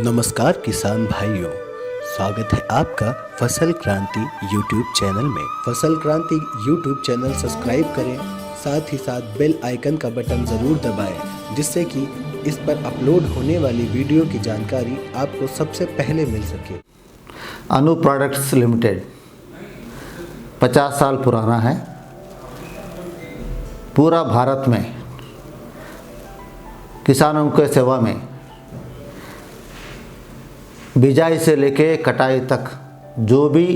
नमस्कार किसान भाइयों, स्वागत है आपका फसल क्रांति यूट्यूब चैनल में। फसल क्रांति यूट्यूब चैनल सब्सक्राइब करें, साथ ही साथ बेल आइकन का बटन ज़रूर दबाएं, जिससे कि इस पर अपलोड होने वाली वीडियो की जानकारी आपको सबसे पहले मिल सके। अनु प्रोडक्ट्स लिमिटेड 50 साल पुराना है। पूरा भारत में किसानों के सेवा में बिजाई से लेके कटाई तक जो भी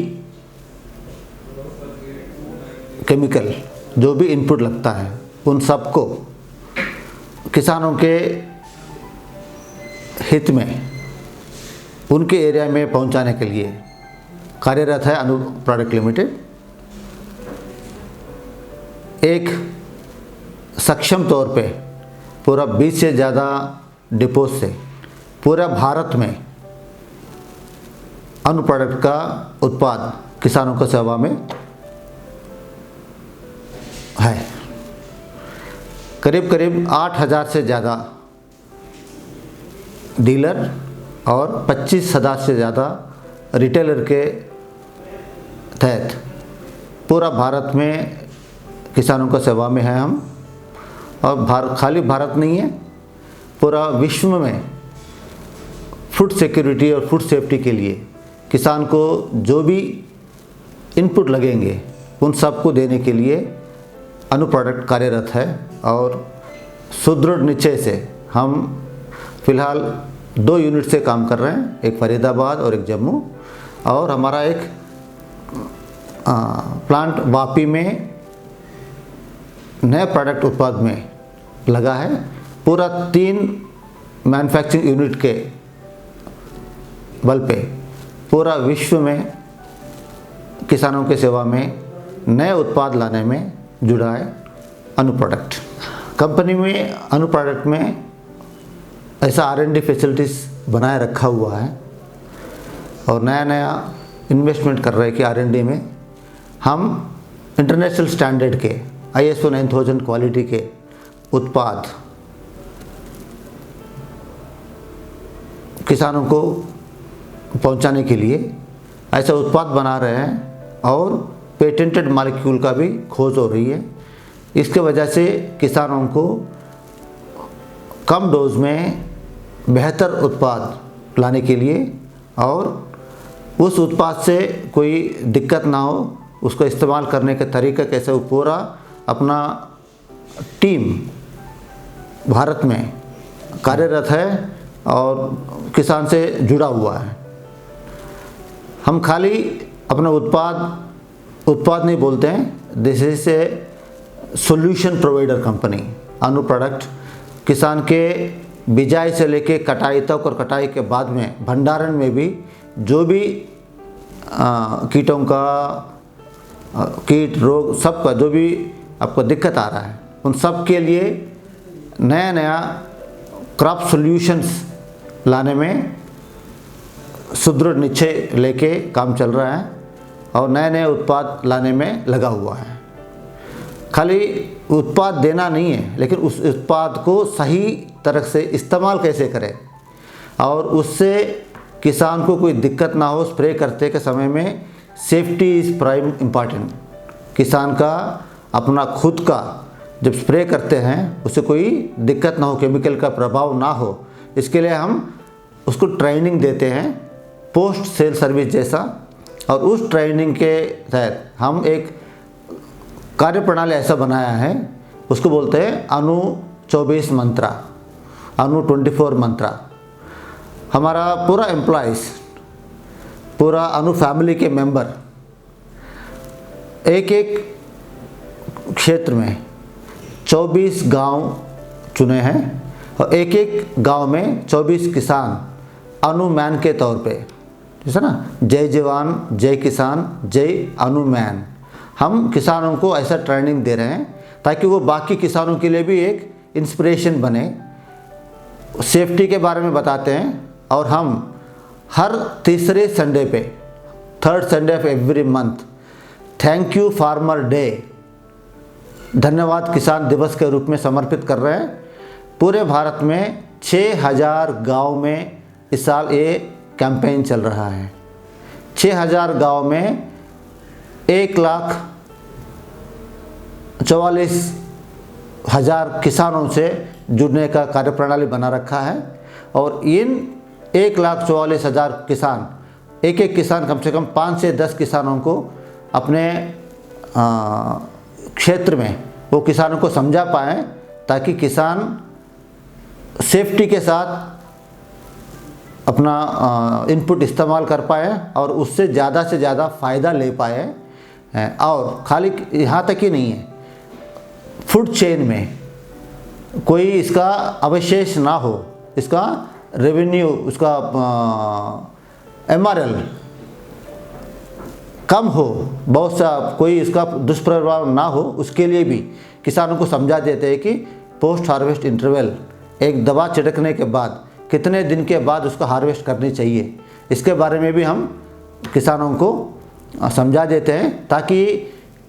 केमिकल, जो भी इनपुट लगता है, उन सबको किसानों के हित में उनके एरिया में पहुंचाने के लिए कार्यरत है अनु प्रोडक्ट लिमिटेड। एक सक्षम तौर पे पूरा 20 से ज़्यादा डिपोज से पूरा भारत में अनु प्रोडक्ट का उत्पाद किसानों की सेवा में है। करीब करीब 8,000 से ज़्यादा डीलर और 25,000 से ज़्यादा रिटेलर के तहत पूरा भारत में किसानों की सेवा में है हम। और खाली भारत नहीं है, पूरा विश्व में फूड सिक्योरिटी और फूड सेफ्टी के लिए किसान को जो भी इनपुट लगेंगे उन सबको देने के लिए अनु प्रोडक्ट कार्यरत है। और सुदृढ़ निश्चय से हम फिलहाल 2 यूनिट से काम कर रहे हैं, एक फरीदाबाद और एक जम्मू। और हमारा एक प्लांट वापी में नए प्रोडक्ट उत्पाद में लगा है। पूरा 3 मैन्युफैक्चरिंग यूनिट के बल पे पूरा विश्व में किसानों के सेवा में नए उत्पाद लाने में जुड़ा है अनु प्रोडक्ट। कंपनी में अनु प्रोडक्ट में ऐसा R&D फैसिलिटीज़ बनाए रखा हुआ है और नया नया इन्वेस्टमेंट कर रहे हैं कि R&D में हम इंटरनेशनल स्टैंडर्ड के ISO 9000 क्वालिटी के उत्पाद किसानों को पहुंचाने के लिए ऐसा उत्पाद बना रहे हैं। और पेटेंटेड मॉलिक्यूल का भी खोज हो रही है। इसके वजह से किसानों को कम डोज में बेहतर उत्पाद लाने के लिए और उस उत्पाद से कोई दिक्कत ना हो, उसको इस्तेमाल करने का तरीका कैसे, वो पूरा अपना टीम भारत में कार्यरत है और किसान से जुड़ा हुआ है। हम खाली अपना उत्पाद नहीं बोलते हैं, this is a solution provider company. Anu product किसान के बिजाई से लेके कटाई तक और कटाई के बाद में भंडारण में भी जो भी कीटों का कीट रोग सबका जो भी आपको दिक्कत आ रहा है, उन सब के लिए नया नया क्रॉप सॉल्यूशंस लाने में सुदृढ़ निश्चय लेके काम चल रहा है और नए नए उत्पाद लाने में लगा हुआ है। खाली उत्पाद देना नहीं है, लेकिन उस उत्पाद को सही तरह से इस्तेमाल कैसे करें और उससे किसान को कोई दिक्कत ना हो। स्प्रे करते के समय में सेफ्टी इज़ प्राइम इम्पॉर्टेंट। किसान का अपना खुद का जब स्प्रे करते हैं उससे कोई दिक्कत ना हो, केमिकल का प्रभाव ना हो, इसके लिए हम उसको ट्रेनिंग देते हैं, पोस्ट सेल सर्विस जैसा। और उस ट्रेनिंग के तहत हम एक कार्यप्रणाली ऐसा बनाया है, उसको बोलते हैं अनु 24 मंत्रा, अनु 24 मंत्रा। हमारा पूरा एम्प्लॉइज़, पूरा अनु फैमिली के मेंबर एक एक क्षेत्र में 24 गांव चुने हैं और एक एक गांव में 24 किसान अनु मैन के तौर पे, जैसे ना जय जवान जय किसान जय अनु मैन, हम किसानों को ऐसा ट्रेनिंग दे रहे हैं ताकि वो बाकी किसानों के लिए भी एक इंस्पिरेशन बने। सेफ्टी के बारे में बताते हैं और हम हर तीसरे संडे पे, 3rd Sunday off every month, thank you farmer day, धन्यवाद किसान दिवस के रूप में समर्पित कर रहे हैं। पूरे भारत में 6,000 गांव में इस साल ये कैंपेन चल रहा है। 6000 गांव में 1,44,000 किसानों से जुड़ने का कार्यप्रणाली बना रखा है और इन 1,44,000 किसान, एक एक किसान कम से कम 5 से 10 किसानों को अपने क्षेत्र में वो किसानों को समझा पाएँ ताकि किसान सेफ्टी के साथ अपना इनपुट इस्तेमाल कर पाए और उससे ज़्यादा से ज़्यादा फ़ायदा ले पाए। और खाली यहाँ तक ही नहीं है, फूड चेन में कोई इसका अवशेष ना हो, इसका रेवेन्यू, उसका MRL कम हो, बहुत सा कोई इसका दुष्प्रभाव ना हो, उसके लिए भी किसानों को समझा देते हैं कि पोस्ट हार्वेस्ट इंटरवल, एक दवा छिड़कने के बाद कितने दिन के बाद उसका हार्वेस्ट करनी चाहिए, इसके बारे में भी हम किसानों को समझा देते हैं ताकि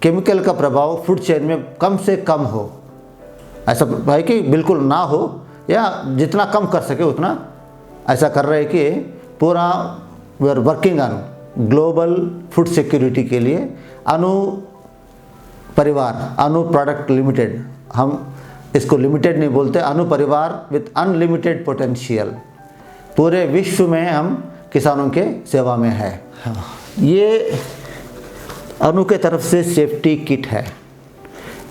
केमिकल का प्रभाव फूड चेन में कम से कम हो। ऐसा है कि बिल्कुल ना हो या जितना कम कर सके उतना ऐसा कर रहे हैं कि पूरा we are working on global food security के लिए अनु परिवार, अनु प्रोडक्ट लिमिटेड, हम इसको लिमिटेड नहीं बोलते, अनु परिवार विथ अनलिमिटेड पोटेंशियल, पूरे विश्व में हम किसानों के सेवा में है। ये अनु के तरफ से सेफ्टी किट है।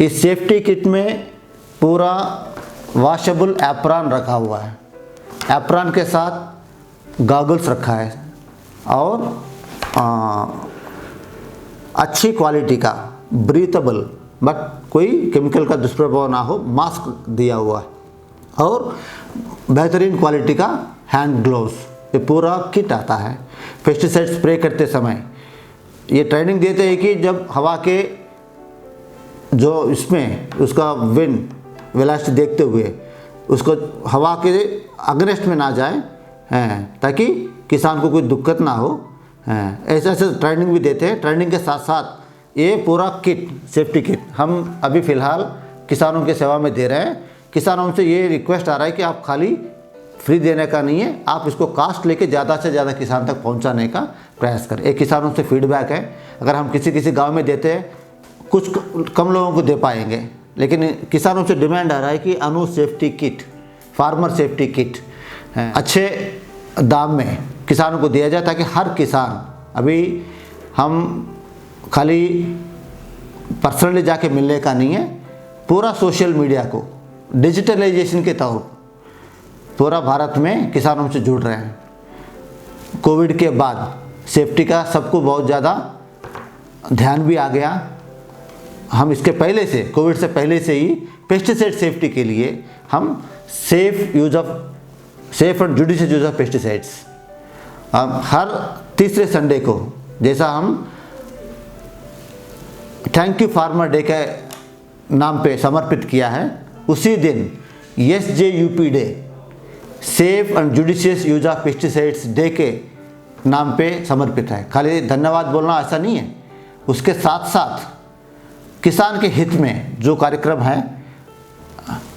इस सेफ्टी किट में पूरा वॉशेबल एप्रॉन रखा हुआ है, एप्रॉन के साथ गॉगल्स रखा है और अच्छी क्वालिटी का ब्रीथेबल बट कोई केमिकल का दुष्प्रभाव ना हो मास्क दिया हुआ है और बेहतरीन क्वालिटी का हैंड ग्लोव्स, ये पूरा किट आता है। पेस्टिसाइड स्प्रे करते समय ये ट्रेनिंग देते हैं कि जब हवा के जो इसमें उसका विंड वेलोसिटी देखते हुए उसको हवा के अगेंस्ट में ना जाए हैं, ताकि किसान को कोई दिक्कत ना हो। ऐसे ऐसे ट्रेनिंग भी देते हैं। ट्रेनिंग के साथ साथ ये पूरा किट, सेफ्टी किट हम अभी फ़िलहाल किसानों की सेवा में दे रहे हैं। किसानों से ये रिक्वेस्ट आ रहा है कि आप खाली फ्री देने का नहीं है, आप इसको कास्ट लेके ज़्यादा से ज़्यादा किसान तक पहुंचाने का प्रयास करें। एक किसानों से फीडबैक है, अगर हम किसी गांव में देते हैं कुछ कम लोगों को दे पाएंगे, लेकिन किसानों से डिमांड आ रहा है कि अनु safety kit, farmer safety kit अच्छे दाम में किसानों को दिया जाए ताकि हर किसान, अभी हम खाली पर्सनली जाके मिलने का नहीं है, पूरा सोशल मीडिया को डिजिटलाइजेशन के तौर पूरा भारत में किसानों से जुड़ रहे हैं। कोविड के बाद सेफ्टी का सबको बहुत ज़्यादा ध्यान भी आ गया। हम इसके पहले से, कोविड से पहले से ही पेस्टिसाइड सेफ्टी के लिए हम safe and judicious use of pesticides हर तीसरे संडे को, जैसा हम थैंक यू फार्मर डे के नाम पे समर्पित किया है, उसी दिन SJUP day, safe and judicious use of pesticides day के नाम पे समर्पित है। खाली धन्यवाद बोलना ऐसा नहीं है, उसके साथ साथ किसान के हित में जो कार्यक्रम है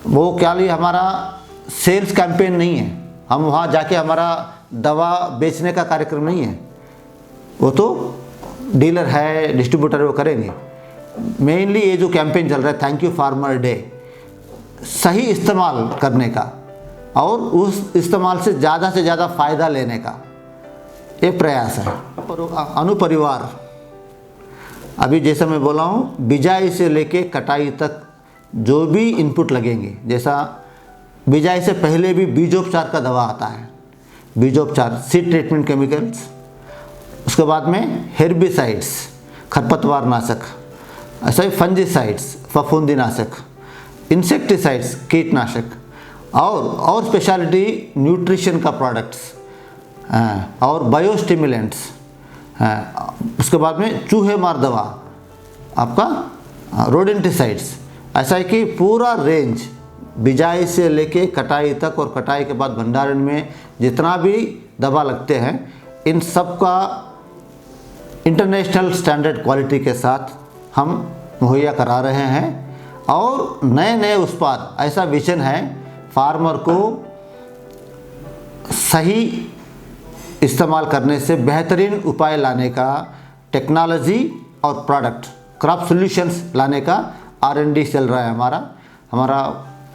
वो क्या लिए हमारा सेल्स कैंपेन नहीं है, हम वहाँ जाके हमारा दवा बेचने का कार्यक्रम नहीं है, वो तो डीलर है, डिस्ट्रीब्यूटर वो करेंगे। मेनली ये जो कैंपेन चल रहा है थैंक यू फार्मर डे, सही इस्तेमाल करने का और उस इस्तेमाल से ज़्यादा फ़ायदा लेने का ये प्रयास है। अनुपरिवार, अभी जैसा मैं बोला हूँ, बिजाई से लेके कटाई तक जो भी इनपुट लगेंगे, जैसा बिजाई से पहले भी बीजोपचार का दवा आता है, बीजोपचार सीड ट्रीटमेंट केमिकल्स, उसके बाद में हेर्बिसाइड्स खरपतवार नाशक, ऐसा ही फंजिसाइड्स फफूंदी नाशक, इंसेक्टिसाइड्स कीटनाशक और स्पेशलिटी न्यूट्रिशन का प्रोडक्ट्स और बायोस्टिमुलेंट्स, उसके बाद में चूहे मार दवा आपका रोडेंटिसाइड्स, ऐसा है कि पूरा रेंज बिजाई से लेके कटाई तक और कटाई के बाद भंडारण में जितना भी दवा लगते हैं, इन सब का इंटरनेशनल स्टैंडर्ड क्वालिटी के साथ हम मुहैया करा रहे हैं। और नए उत्पाद, ऐसा विजन है फार्मर को सही इस्तेमाल करने से बेहतरीन उपाय लाने का, टेक्नोलॉजी और प्रोडक्ट क्रॉप सॉल्यूशंस लाने का R&D चल रहा है। हमारा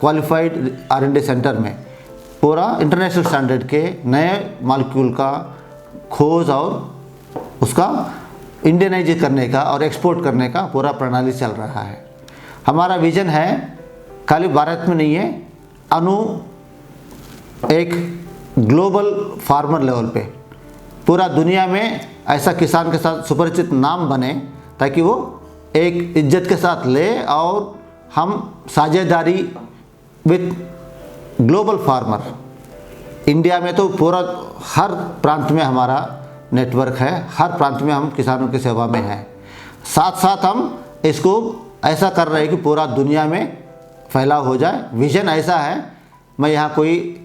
क्वालिफाइड R&D सेंटर में पूरा इंटरनेशनल स्टैंडर्ड के नए मॉलिक्यूल का खोज और उसका इंडियनाइज करने का और एक्सपोर्ट करने का पूरा प्रणाली चल रहा है। हमारा विजन है खाली भारत में नहीं है, एक ग्लोबल फार्मर लेवल पे पूरा दुनिया में ऐसा किसान के साथ सुपरिचित नाम बने ताकि वो एक इज्जत के साथ ले और हम साझेदारी विद ग्लोबल फार्मर। इंडिया में तो पूरा हर प्रांत में हमारा नेटवर्क है, हर प्रांत में हम किसानों की सेवा में हैं। साथ साथ हम इसको ऐसा कर रहे हैं कि पूरा दुनिया में फैलाव हो जाए। विज़न ऐसा है, मैं यहाँ कोई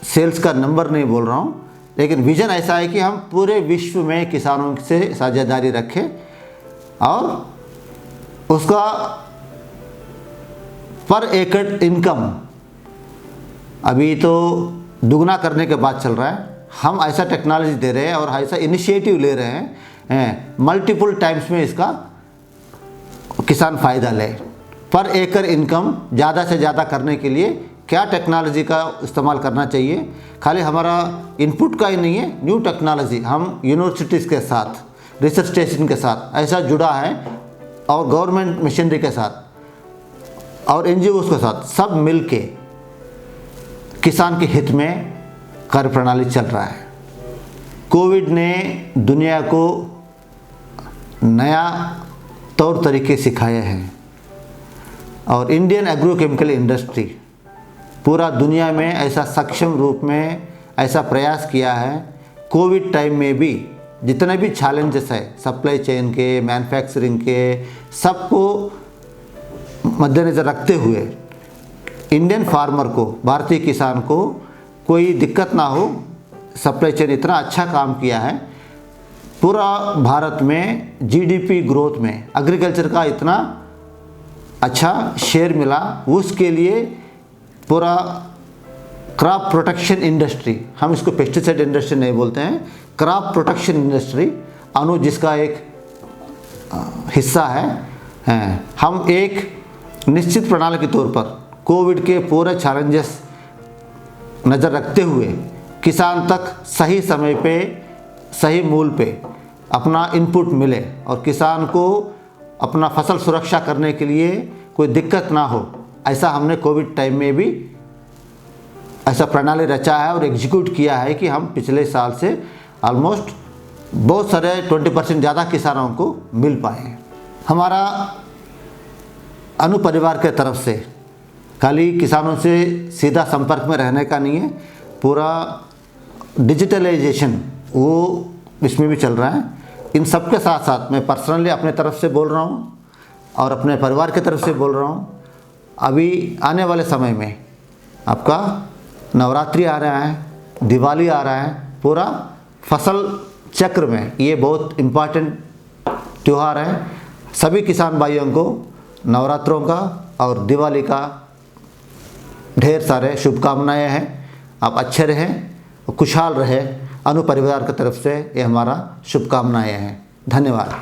सेल्स का नंबर नहीं बोल रहा हूँ, लेकिन विज़न ऐसा है कि हम पूरे विश्व में किसानों से साझेदारी रखें और उसका पर एकड़ इनकम अभी तो दुगना करने के बाद चल रहा है। हम ऐसा टेक्नोलॉजी दे रहे हैं और ऐसा इनिशिएटिव ले रहे हैं, मल्टीपल टाइम्स में इसका किसान फ़ायदा ले। पर एकड़ इनकम ज़्यादा से ज़्यादा करने के लिए क्या टेक्नोलॉजी का इस्तेमाल करना चाहिए, खाली हमारा इनपुट का ही नहीं है, न्यू टेक्नोलॉजी हम यूनिवर्सिटीज़ के साथ, रिसर्च स्टेशन के साथ ऐसा जुड़ा है और गवर्नमेंट मशीनरी के साथ और NGOs के साथ सब मिलके किसान के हित में कार्य प्रणाली चल रहा है। कोविड ने दुनिया को नया तौर तरीके सिखाए हैं और इंडियन एग्रोकेमिकल इंडस्ट्री पूरा दुनिया में ऐसा सक्षम रूप में ऐसा प्रयास किया है। कोविड टाइम में भी जितने भी चैलेंजेस है सप्लाई चेन के, मैन्युफैक्चरिंग के, सबको मद्देनज़र रखते हुए इंडियन फार्मर को, भारतीय किसान को कोई दिक्कत ना हो, सप्लाई चेन इतना अच्छा काम किया है। पूरा भारत में GDP ग्रोथ में एग्रीकल्चर का इतना अच्छा शेयर मिला, उसके लिए पूरा क्रॉप प्रोटेक्शन इंडस्ट्री, हम इसको पेस्टिसाइड इंडस्ट्री नहीं बोलते हैं, क्रॉप प्रोटेक्शन इंडस्ट्री अनु जिसका एक हिस्सा है, हम एक निश्चित प्रणाली के तौर पर कोविड के पूरे चैलेंजेस नज़र रखते हुए किसान तक सही समय पे, सही मूल्य पे अपना इनपुट मिले और किसान को अपना फसल सुरक्षा करने के लिए कोई दिक्कत ना हो, ऐसा हमने कोविड टाइम में भी ऐसा प्रणाली रचा है और एग्जीक्यूट किया है कि हम पिछले साल से ऑलमोस्ट बहुत सारे 20% ज़्यादा किसानों को मिल पाए हैं। हमारा अनु परिवार के तरफ से खाली किसानों से सीधा संपर्क में रहने का नहीं है, पूरा डिजिटलाइजेशन वो इसमें भी चल रहा है। इन सब के साथ साथ मैं पर्सनली अपने तरफ से बोल रहा हूँ और अपने परिवार की तरफ से बोल रहा हूँ, अभी आने वाले समय में आपका नवरात्रि आ रहा है, दिवाली आ रहा है, पूरा फसल चक्र में ये बहुत इम्पॉर्टेंट त्यौहार है। सभी किसान भाइयों को नवरात्रों का और दिवाली का ढेर सारे शुभकामनाएं हैं। आप अच्छे रहें, खुशहाल रहें। अनु परिवार की तरफ से ये हमारा शुभकामनाएं हैं। धन्यवाद।